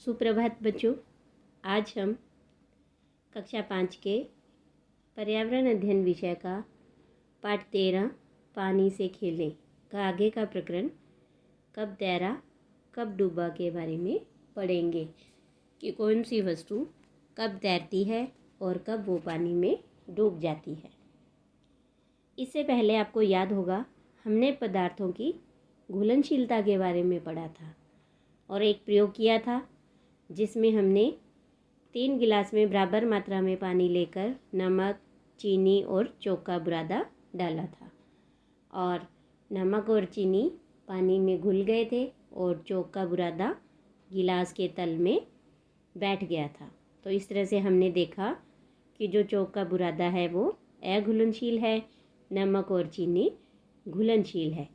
सुप्रभात बच्चों। आज हम कक्षा 5 के पर्यावरण अध्ययन विषय का पाठ 13 पानी से खेलें का आगे का प्रकरण कब तैरा कब डूबा के बारे में पढ़ेंगे कि कौन सी वस्तु कब तैरती है और कब वो पानी में डूब जाती है। इससे पहले आपको याद होगा हमने पदार्थों की घुलनशीलता के बारे में पढ़ा था और एक प्रयोग किया था जिसमें हमने 3 गिलास में बराबर मात्रा में पानी लेकर नमक, चीनी और चौक का बुरादा डाला था और नमक और चीनी पानी में घुल गए थे और चौक का बुरादा गिलास के तल में बैठ गया था। तो इस तरह से हमने देखा कि जो चौक का बुरादा है वो अघुलनशील है, नमक और चीनी घुलनशील है।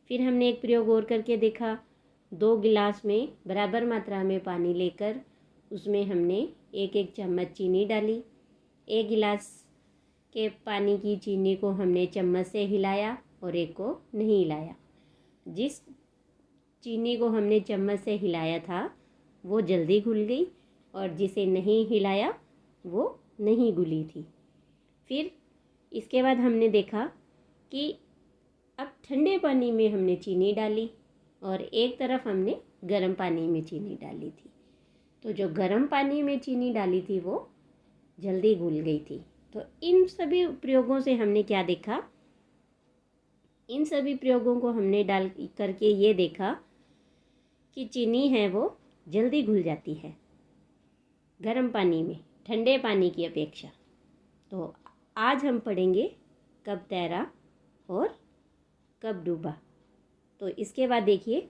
फिर हमने एक प्रयोग और करके देखा। 2 गिलास में बराबर मात्रा में पानी लेकर उसमें हमने एक एक चम्मच चीनी डाली। 1 गिलास के पानी की चीनी को हमने चम्मच से हिलाया और एक को नहीं हिलाया। जिस चीनी को हमने चम्मच से हिलाया था वो जल्दी घुल गई और जिसे नहीं हिलाया वो नहीं घुली थी। फिर इसके बाद हमने देखा कि अब ठंडे पानी में हमने चीनी डाली और एक तरफ हमने गर्म पानी में चीनी डाली थी। तो जो गर्म पानी में चीनी डाली थी वो जल्दी घुल गई थी। तो इन सभी प्रयोगों से हमने क्या देखा? इन सभी प्रयोगों को हमने डाल करके ये देखा कि चीनी है वो जल्दी घुल जाती है गर्म पानी में, ठंडे पानी की अपेक्षा। तो आज हम पढ़ेंगे कब तैरा और कब डूबा। तो इसके बाद देखिए,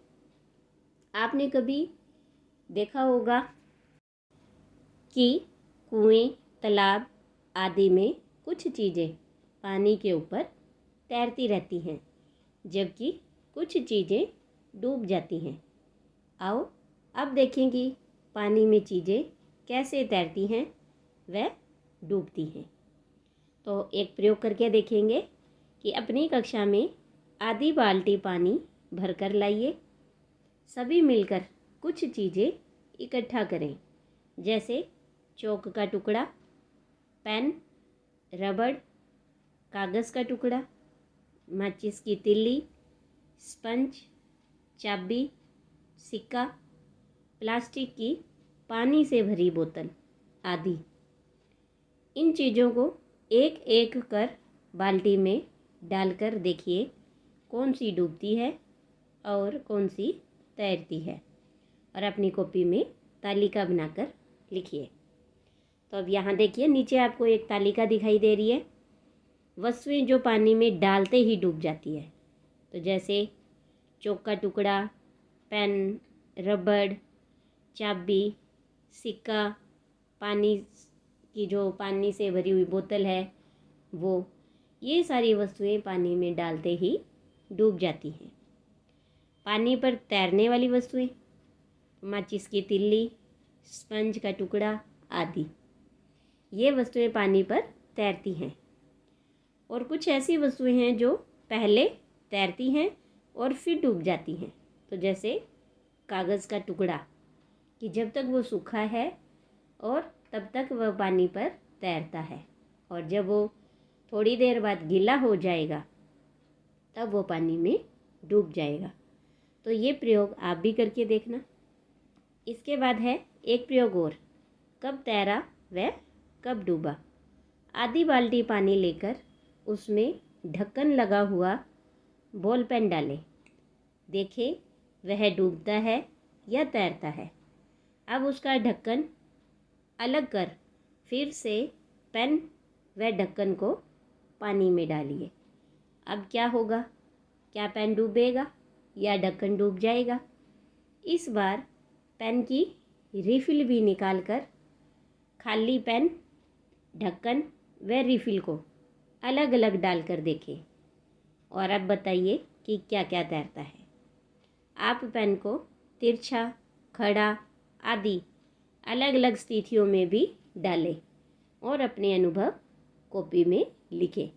आपने कभी देखा होगा कि कुएं, तालाब आदि में कुछ चीज़ें पानी के ऊपर तैरती रहती हैं जबकि कुछ चीज़ें डूब जाती हैं। आओ अब देखें कि पानी में चीज़ें कैसे तैरती हैं व डूबती हैं। तो एक प्रयोग करके देखेंगे कि अपनी कक्षा में आधी बाल्टी पानी भरकर लाइए। सभी मिलकर कुछ चीज़ें इकट्ठा करें, जैसे चौक का टुकड़ा, पेन, रबड़, कागज़ का टुकड़ा, माचिस की तिल्ली, स्पंज, चाबी, सिक्का, प्लास्टिक की पानी से भरी बोतल आदि। इन चीज़ों को एक एक कर बाल्टी में डालकर देखिए कौन सी डूबती है और कौन सी तैरती है और अपनी कॉपी में तालिका बनाकर लिखिए। तो अब यहाँ देखिए, नीचे आपको एक तालिका दिखाई दे रही है। वस्तुएं जो पानी में डालते ही डूब जाती है, तो जैसे चौक का टुकड़ा, पेन, रबड़, चाबी, सिक्का, पानी की जो पानी से भरी हुई बोतल है वो, ये सारी वस्तुएं पानी में डालते ही डूब जाती हैं। पानी पर तैरने वाली वस्तुएं, माचिस की तिल्ली, स्पंज का टुकड़ा आदि, ये वस्तुएं पानी पर तैरती हैं। और कुछ ऐसी वस्तुएं हैं जो पहले तैरती हैं और फिर डूब जाती हैं। तो जैसे कागज़ का टुकड़ा, कि जब तक वो सूखा है और तब तक वह पानी पर तैरता है और जब वो थोड़ी देर बाद गीला हो जाएगा तब वो पानी में डूब जाएगा। तो ये प्रयोग आप भी करके देखना। इसके बाद है एक प्रयोग और, कब तैरा व कब डूबा। आधी बाल्टी पानी लेकर उसमें ढक्कन लगा हुआ बॉल पेन डालें। देखें वह डूबता है या तैरता है। अब उसका ढक्कन अलग कर फिर से पेन व ढक्कन को पानी में डालिए। अब क्या होगा? क्या पेन डूबेगा या ढक्कन डूब जाएगा? इस बार पेन की रिफ़िल भी निकाल कर खाली पेन, ढक्कन व रिफ़िल को अलग अलग डालकर देखें और अब बताइए कि क्या क्या तैरता है। आप पेन को तिरछा, खड़ा आदि अलग अलग स्थितियों में भी डालें और अपने अनुभव कॉपी में लिखें।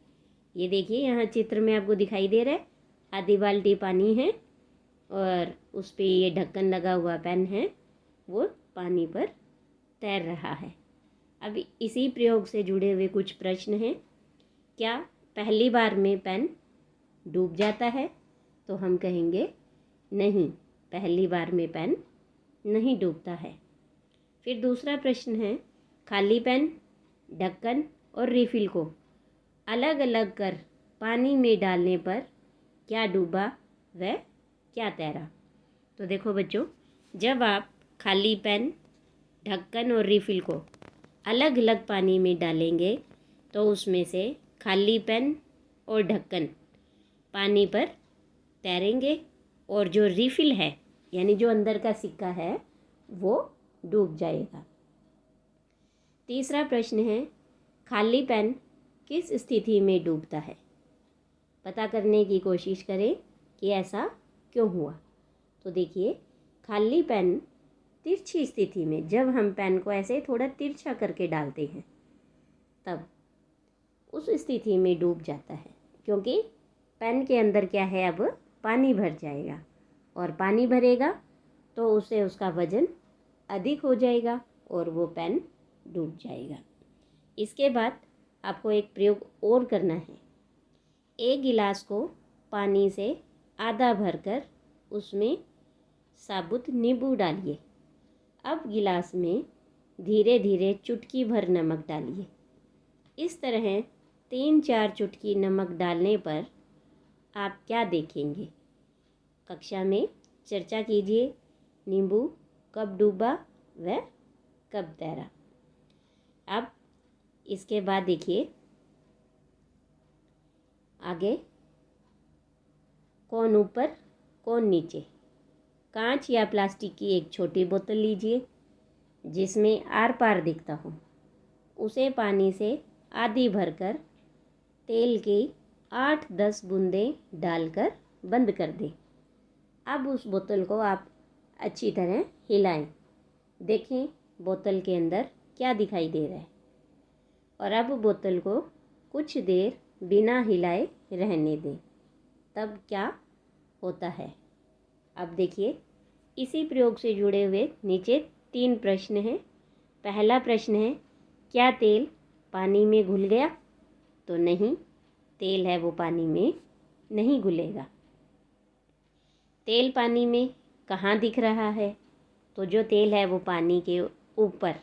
ये देखिए, यहाँ चित्र में आपको दिखाई दे रहा है, आधी बाल्टी पानी है और उस पे ये ढक्कन लगा हुआ पेन है वो पानी पर तैर रहा है। अब इसी प्रयोग से जुड़े हुए कुछ प्रश्न हैं। क्या पहली बार में पेन डूब जाता है? तो हम कहेंगे नहीं, पहली बार में पेन नहीं डूबता है। फिर दूसरा प्रश्न है, खाली पेन, ढक्कन और रिफिल को अलग अलग कर पानी में डालने पर क्या डूबा व क्या तैरा? तो देखो बच्चों, जब आप खाली पेन, ढक्कन और रिफिल को अलग अलग पानी में डालेंगे तो उसमें से खाली पेन और ढक्कन पानी पर तैरेंगे और जो रिफिल है यानी जो अंदर का सिक्का है वो डूब जाएगा। तीसरा प्रश्न है, खाली पेन किस स्थिति में डूबता है? पता करने की कोशिश करें कि ऐसा क्यों हुआ। तो देखिए, खाली पेन तिरछी स्थिति में, जब हम पेन को ऐसे थोड़ा तिरछा करके डालते हैं तब उस स्थिति में डूब जाता है, क्योंकि पेन के अंदर क्या है, अब पानी भर जाएगा और पानी भरेगा तो उससे उसका वजन अधिक हो जाएगा और वो पेन डूब जाएगा। इसके बाद आपको एक प्रयोग और करना है। एक गिलास को पानी से आधा भरकर उसमें साबुत नींबू डालिए। अब गिलास में धीरे धीरे चुटकी भर नमक डालिए। इस तरह 3-4 चुटकी नमक डालने पर आप क्या देखेंगे? कक्षा में चर्चा कीजिए, नींबू कब डूबा व कब तैरा। अब इसके बाद देखिए आगे, कौन ऊपर कौन नीचे। कांच या प्लास्टिक की एक छोटी बोतल लीजिए जिसमें आर पार दिखता हो। उसे पानी से आधी भरकर तेल की 8-10 बूंदें डालकर बंद कर दें। अब उस बोतल को आप अच्छी तरह हिलाएं। देखें बोतल के अंदर क्या दिखाई दे रहा है। और अब बोतल को कुछ देर बिना हिलाए रहने दें। तब क्या होता है? अब देखिए, इसी प्रयोग से जुड़े हुए नीचे 3 प्रश्न हैं। पहला प्रश्न है, क्या तेल पानी में घुल गया? तो नहीं, तेल है वो पानी में नहीं घुलेगा। तेल पानी में कहाँ दिख रहा है? तो जो तेल है वो पानी के ऊपर,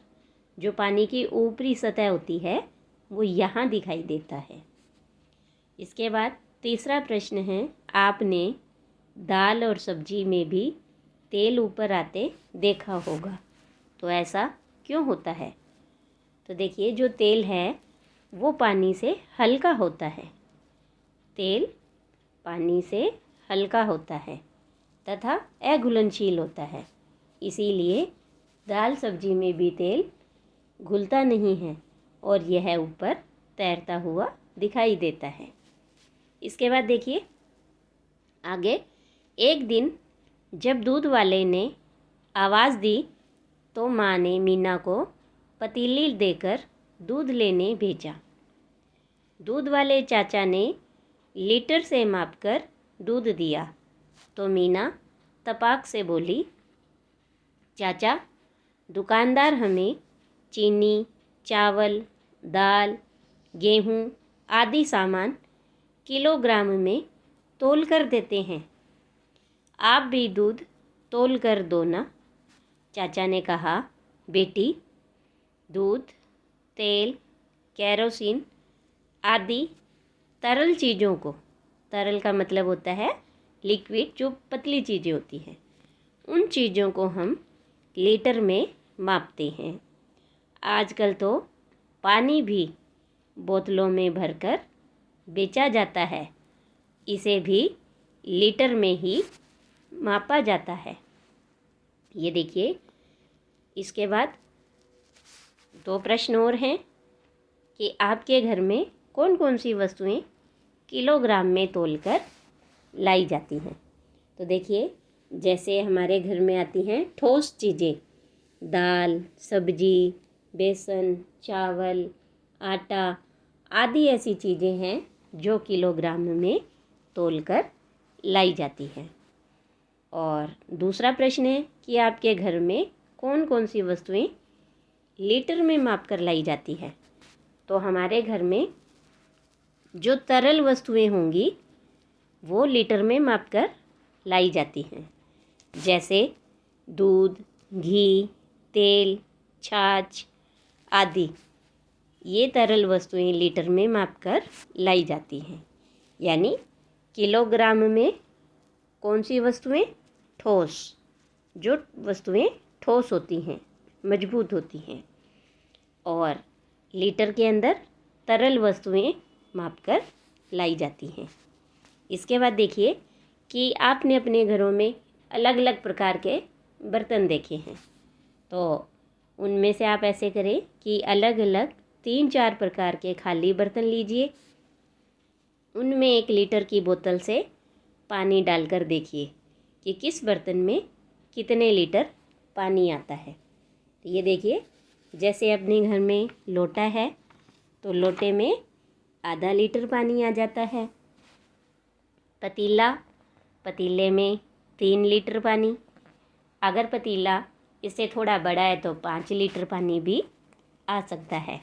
जो पानी की ऊपरी सतह होती है वो यहाँ दिखाई देता है। इसके बाद तीसरा प्रश्न है, आपने दाल और सब्जी में भी तेल ऊपर आते देखा होगा, तो ऐसा क्यों होता है? तो देखिए, जो तेल है वो पानी से हल्का होता है। तेल पानी से हल्का होता है तथा अघुलनशील होता है, इसीलिए दाल सब्जी में भी तेल घुलता नहीं है और यह ऊपर तैरता हुआ दिखाई देता है। इसके बाद देखिए आगे, एक दिन जब दूध वाले ने आवाज़ दी तो माँ ने मीना को पतीली देकर दूध लेने भेजा। दूध वाले चाचा ने लीटर से मापकर दूध दिया तो मीना तपाक से बोली, चाचा, दुकानदार हमें चीनी, चावल, दाल, गेहूँ आदि सामान किलोग्राम में तोल कर देते हैं, आप भी दूध तोल कर दो ना। चाचा ने कहा, बेटी, दूध, तेल, केरोसिन आदि तरल चीज़ों को, तरल का मतलब होता है लिक्विड, जो पतली चीज़ें होती हैं, उन चीज़ों को हम लीटर में मापते हैं। आजकल तो पानी भी बोतलों में भरकर बेचा जाता है, इसे भी लीटर में ही मापा जाता है। ये देखिए, इसके बाद 2 प्रश्न और हैं कि आपके घर में कौन कौन सी वस्तुएं किलोग्राम में तोलकर लाई जाती हैं। तो देखिए, जैसे हमारे घर में आती हैं ठोस चीज़ें, दाल, सब्जी, बेसन, चावल, आटा आदि ऐसी चीज़ें हैं जो किलोग्राम में तोलकर लाई जाती हैं। और दूसरा प्रश्न है कि आपके घर में कौन कौन सी वस्तुएं लीटर में माप कर लाई जाती है। तो हमारे घर में जो तरल वस्तुएं होंगी वो लीटर में माप कर लाई जाती हैं, जैसे दूध, घी, तेल, छाछ आदि। ये तरल वस्तुएं लीटर में माप कर लाई जाती हैं। यानी किलोग्राम में कौन सी वस्तुएं? ठोस, जो वस्तुएं ठोस होती हैं, मजबूत होती हैं। और लीटर के अंदर तरल वस्तुएं माप कर लाई जाती हैं। इसके बाद देखिए कि आपने अपने घरों में अलग अलग प्रकार के बर्तन देखे हैं। तो उनमें से आप ऐसे करें कि अलग अलग 3-4 प्रकार के खाली बर्तन लीजिए। उनमें 1 लीटर की बोतल से पानी डालकर देखिए कि किस बर्तन में कितने लीटर पानी आता है। तो ये देखिए, जैसे अपने घर में लोटा है तो लोटे में आधा लीटर पानी आ जाता है। पतीले में 3 लीटर पानी। अगर पतीला इससे थोड़ा बड़ा है तो 5 लीटर पानी भी आ सकता है।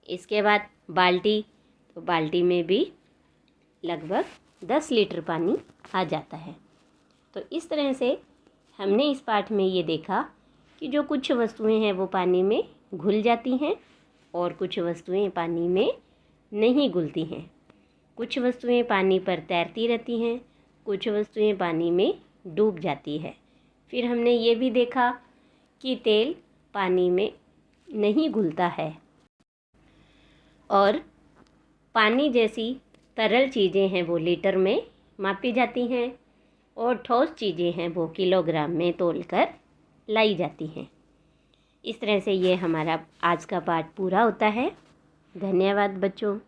इसके बाद बाल्टी, तो बाल्टी में भी लगभग 10 लीटर पानी आ जाता है। तो इस तरह से हमने इस पाठ में ये देखा कि जो कुछ वस्तुएं हैं वो पानी में घुल जाती हैं और कुछ वस्तुएं पानी में नहीं घुलती हैं। कुछ वस्तुएं पानी पर तैरती रहती हैं, कुछ वस्तुएं पानी में डूब जाती है। फिर हमने ये भी देखा कि तेल पानी में नहीं घुलता है और पानी जैसी तरल चीज़ें हैं वो लीटर में मापी जाती हैं और ठोस चीज़ें हैं वो किलोग्राम में तौलकर लाई जाती हैं। इस तरह से ये हमारा आज का पाठ पूरा होता है। धन्यवाद बच्चों।